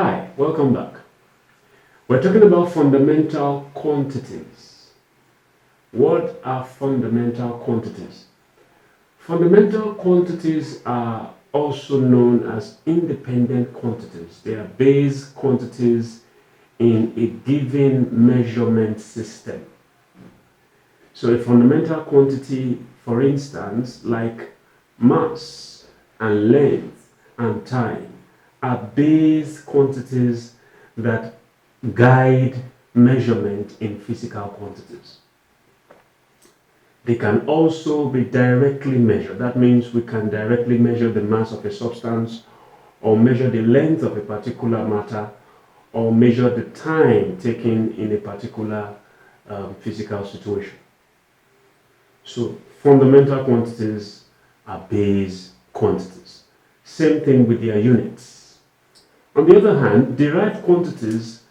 Hi, welcome back. We're talking about fundamental quantities. What are fundamental quantities? Fundamental quantities are also known as independent quantities. They are base quantities in a given measurement system. So a fundamental quantity, for instance, like mass and length and time, are base quantities that guide measurement in physical quantities. They can also be directly measured. That means we can directly measure the mass of a substance, or measure the length of a particular matter, or measure the time taken in a particular physical situation. So fundamental quantities are base quantities. Same thing with their units. On the other hand, derived quantities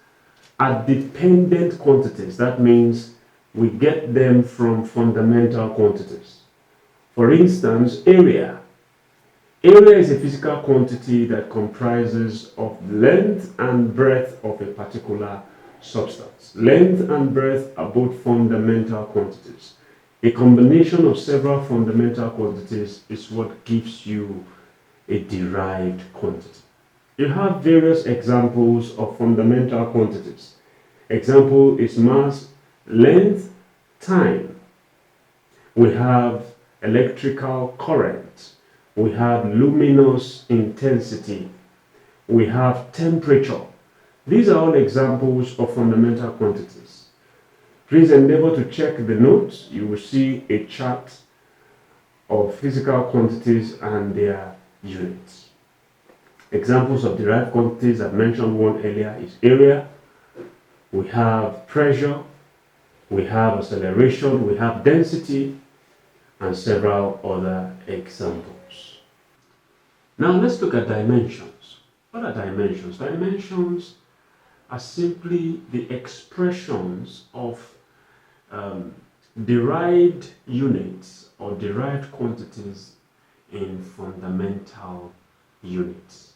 are dependent quantities. That means we get them from fundamental quantities. For instance, area. Area is a physical quantity that comprises of length and breadth of a particular substance. Length and breadth are both fundamental quantities. A combination of several fundamental quantities is what gives you a derived quantity. You have various examples of fundamental quantities. Example is mass, length, time. We have electrical current. We have luminous intensity. We have temperature. These are all examples of fundamental quantities. Please endeavor to check the notes. You will see a chart of physical quantities and their units. Examples of derived quantities, I've mentioned one earlier, is area. We have pressure. We have acceleration. We have density, and several other examples. Now let's look at dimensions. What are dimensions? Dimensions are simply the expressions of derived units or derived quantities in fundamental units.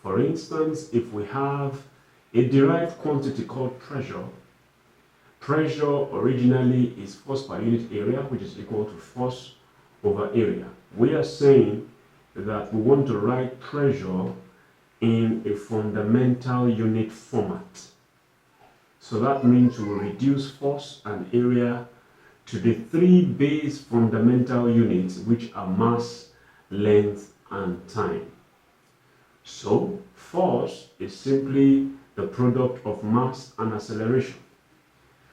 For instance, if we have a derived quantity called pressure, pressure originally is force per unit area, which is equal to force over area. We are saying that we want to write pressure in a fundamental unit format. So that means we will reduce force and area to the three base fundamental units, which are mass, length, and time. So force is simply the product of mass and acceleration.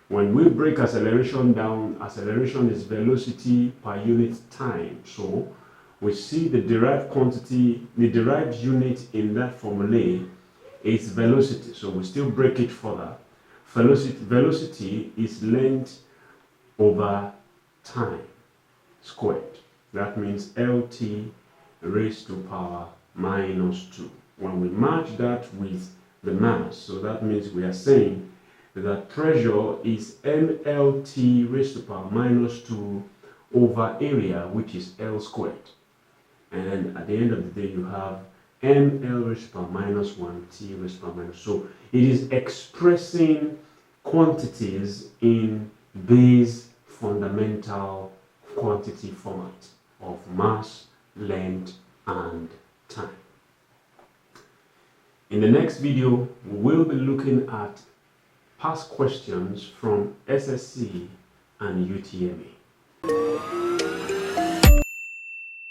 When we break acceleration down, acceleration is velocity per unit time. So we see the derived quantity, the derived unit in that formula is velocity. So we still break it further. Velocity is length over time squared. That means LT raised to power minus 2. When we match that with the mass, so that means we are saying that pressure is mLT raised to power minus 2 over area, which is L squared. And at the end of the day, you have mL raised to power minus 1, T raised to power minus. So it is expressing quantities in base fundamental quantity format of mass, length, and time. In the next video, we will be looking at past questions from SSC and UTME.